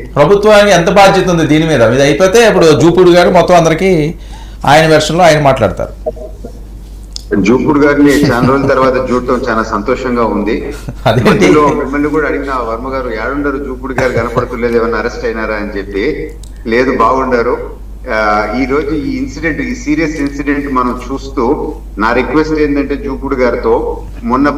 ప్రభుత్వానికి ఎంత బాధ్యత ఉంది దీని మీద? ఇది అయిపోతే ఇప్పుడు జూపూడి గారు మొత్తం అందరికీ ఆయన వెర్షన్లో ఆయన మాట్లాడతారు. జూపూడి గారిని చాలా రోజుల తర్వాత చూడటం చాలా సంతోషంగా ఉంది. మధ్యలో మిమ్మల్ని కూడా అడిగిన వర్మ గారు ఏడుండరు, జూపూడి గారు కనపడుతులేదు, ఏమన్నా అరెస్ట్ అయినారా అని చెప్పి. లేదు, బాగుండారు. ఈ రోజు ఈ ఇన్సిడెంట్, ఈ సీరియస్ ఇన్సిడెంట్ మనం చూస్తూ నా రిక్వెస్ట్ ఏంటంటే జూపూడి గారితో, మొన్న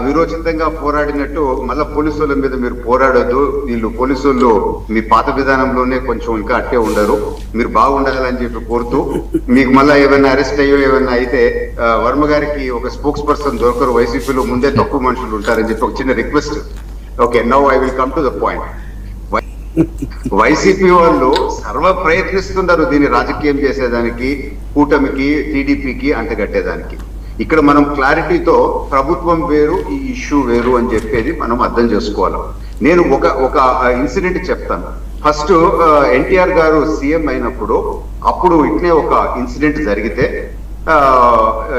విరోచితంగా పోరాడినట్టు మళ్ళా పోలీసు వాళ్ళ మీద మీరు పోరాడొద్దు. వీళ్ళు పోలీసు వాళ్ళు మీ పాత విధానంలోనే కొంచెం ఇంకా అట్టే ఉండరు, మీరు బాగుండాలని చెప్పి కోరుతూ, మీకు మళ్ళా ఏమైనా అరెస్ట్ అయ్యో ఏమైనా అయితే వర్మ గారికి ఒక స్పోక్స్ పర్సన్ దొరకరు, వైసీపీలో ముందే తక్కువ మనుషులు ఉంటారని చెప్పి ఒక చిన్న request. Okay, now I will come to the point. YCP వాళ్ళు సర్వ ప్రయత్నిస్తున్నారు దీన్ని రాజకీయం చేసేదానికి, కూటమికి, టీడీపీకి అంటగట్టేదానికి. ఇక్కడ మనం క్లారిటీతో ప్రభుత్వం వేరు, ఈ ఇష్యూ వేరు అని చెప్పేది మనం అర్థం చేసుకోవాలి. నేను ఒక ఇన్సిడెంట్ చెప్తాను. ఫస్ట్ ఎన్టీఆర్ గారు సీఎం అయినప్పుడు అప్పుడు ఇట్నే ఒక ఇన్సిడెంట్ జరిగితే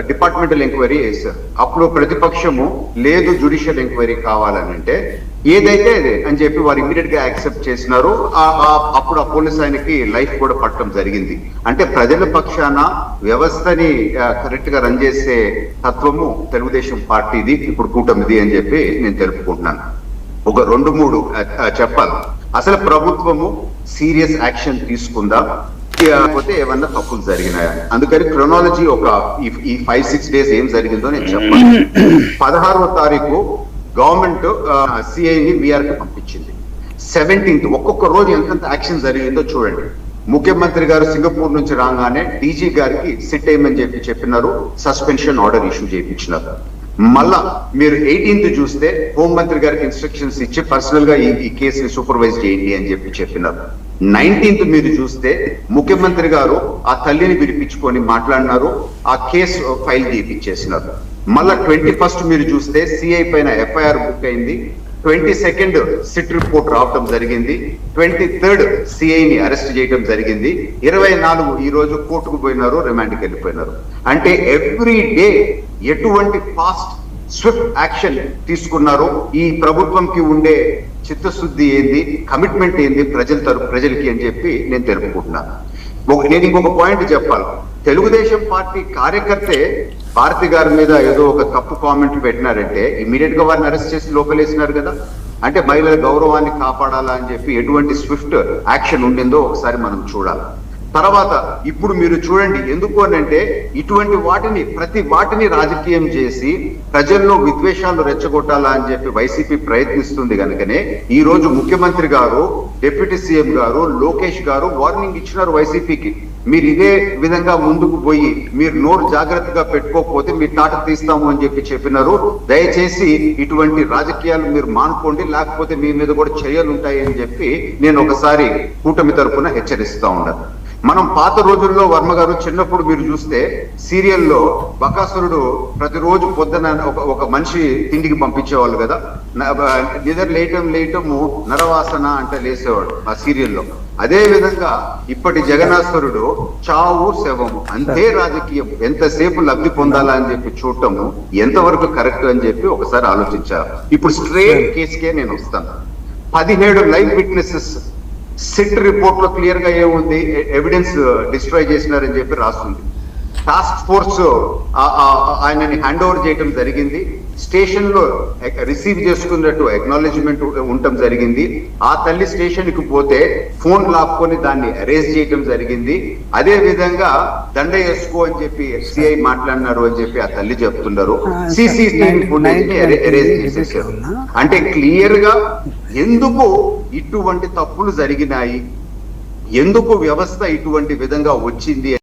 డిపార్ట్మెంటల్ ఎంక్వైరీ చేశారు. అప్పుడు ప్రతిపక్షము లేదు జ్యుడిషియల్ ఎంక్వైరీ కావాలని అంటే ఏదైతే అదే అని చెప్పి వారు ఇమీడియట్ గా యాక్సెప్ట్ చేసినారు. అప్పుడు ఆ పోలీస్ ఆయనకి లైఫ్ కూడా పట్టడం జరిగింది. అంటే ప్రజల పక్షాన వ్యవస్థని కరెక్ట్ గా రన్ చేసే తత్వము తెలుగుదేశం పార్టీది, ఇప్పుడు కూటమిది అని చెప్పి నేను తెలుపుకుంటున్నాను. ఒక 2-3 చెప్పాలి. అసలు ప్రభుత్వము సీరియస్ యాక్షన్ తీసుకుందా, లేకపోతే ఏమన్నా తప్పులు జరిగినాయా? అందుకని క్రొనాలజీ ఈ 5-6 డేస్ ఏం జరిగిందో నేను చెప్పాను. 16వ తారీఖు గవర్నమెంట్ సిఐని విఆర్ కి పంపించింది. 17th ఒక్కొక్క రోజు ఎంత యాక్షన్ జరిగిందో చూడండి. ముఖ్యమంత్రి గారు సింగపూర్ నుంచి రాగానే డీజీ గారికి సిట్ అయ్యమని చెప్పినారు, సస్పెన్షన్ ఆర్డర్ ఇష్యూ చేయించినారు. మళ్ళా మీరు 18th చూస్తే హోంమంత్రి గారికి ఇన్స్ట్రక్షన్స్ ఇచ్చి పర్సనల్ గా ఈ కేసుని సూపర్వైజ్ చేయండి అని చెప్పినారు. 19th మీరు చూస్తే ముఖ్యమంత్రి గారు ఆ తల్లిని పిలిపించుకొని మాట్లాడినారు, ఆ కేసు ఫైల్ చేయించేసినారు. మళ్ళా 21st మీరు చూస్తే సిఐ పైన ఎఫ్ఐఆర్ బుక్ అయింది. 22nd సిట్ రిపోర్ట్ రావటం జరిగింది. 23rd సిఐని అరెస్ట్ చేయడం జరిగింది. 24 ఈ రోజు కోర్టుకు పోయినారు, రిమాండ్కి వెళ్ళిపోయినారు. అంటే ఎవ్రీ డే ఎటువంటి ఫాస్ట్ స్విఫ్ట్ యాక్షన్ తీసుకున్నారు. ఈ ప్రభుత్వంకి ఉండే చిత్తశుద్ధి ఏంది, కమిట్మెంట్ ఏంది ప్రజలకి అని చెప్పి నేను తెలుపుకుంటున్నాను. నేను ఇంకొక పాయింట్ చెప్పాలి. తెలుగుదేశం పార్టీ కార్యకర్తే భారతి గారి మీద ఏదో ఒక తప్పు కామెంట్ పెట్టినారంటే ఇమీడియట్ గా వారిని అరెస్ట్ చేసి లోపలేసినారు కదా. అంటే మహిళల గౌరవాన్ని కాపాడాలా అని చెప్పి ఎటువంటి స్విఫ్ట్ యాక్షన్ ఉండిందో ఒకసారి మనం చూడాలి. తర్వాత ఇప్పుడు మీరు చూడండి, ఎందుకు అనంటే ఇటువంటి ప్రతి వాటిని రాజకీయం చేసి ప్రజల్లో విద్వేషాలు రెచ్చగొట్టాలా అని చెప్పి వైసీపీ ప్రయత్నిస్తుంది కనుకనే ఈ రోజు ముఖ్యమంత్రి గారు, డిప్యూటీ సీఎం గారు, లోకేష్ గారు వార్నింగ్ ఇచ్చినారు వైసీపీకి. మీరు ఇదే విధంగా ముందుకు పోయి మీరు నోరు జాగ్రత్తగా పెట్టుకోకపోతే మీ తాట తీస్తాము అని చెప్పినారు. దయచేసి ఇటువంటి రాజకీయాలు మీరు మానుకోండి, లేకపోతే మీ మీద కూడా చర్యలు ఉంటాయి అని చెప్పి నేను ఒకసారి కూటమి తరఫున హెచ్చరిస్తా ఉన్నాను. మనం పాత రోజుల్లో వర్మ గారు చిన్నప్పుడు మీరు చూస్తే సీరియల్లో బకాసురుడు ప్రతిరోజు పొద్దున ఒక మనిషి తిండికి పంపించేవాళ్ళు కదా. నిద్ర లేయటము నరవాసన అంటే లేసేవాడు ఆ సీరియల్లో. అదే విధంగా ఇప్పటి జగన్నాథరుడు చావు శవము, అంతే రాజకీయం. ఎంతసేపు లబ్ధి పొందాలా అని చెప్పి చూడటము ఎంతవరకు కరెక్ట్ అని చెప్పి ఒకసారి ఆలోచించారు. ఇప్పుడు స్ట్రేట్ కేసుకే నేను వస్తాను. 17 లైవ్ విట్నెసెస్ సిట్ రిపోర్ట్ లో క్లియర్ గా ఏముంది, ఎవిడెన్స్ డిస్ట్రాయ్ చేసినారని చెప్పి రాస్తుంది. టాస్క్ ఫోర్స్ ఆయనని హ్యాండ్ ఓవర్ చేయటం జరిగింది. స్టేషన్ లో రిసీవ్ చేసుకున్నట్టు అక్నాలెడ్జ్మెంట్ ఉండటం జరిగింది. ఆ తల్లి స్టేషన్ కి పోతే ఫోన్ లాక్కొని దాన్ని అరెస్ట్ చేయటం జరిగింది. అదే విధంగా దండ వేసుకో అని చెప్పి సిఐ మాట్లాడినారు అని చెప్పి ఆ తల్లి చెప్తున్నారు. సిసిటీవీ ఫుటేజ్ ని అరెస్ట్ చేసేసారు. అంటే క్లియర్ గా ఎందుకు ఇటువంటి తప్పులు జరిగినాయి, ఎందుకు వ్యవస్థ ఇటువంటి విధంగా వచ్చింది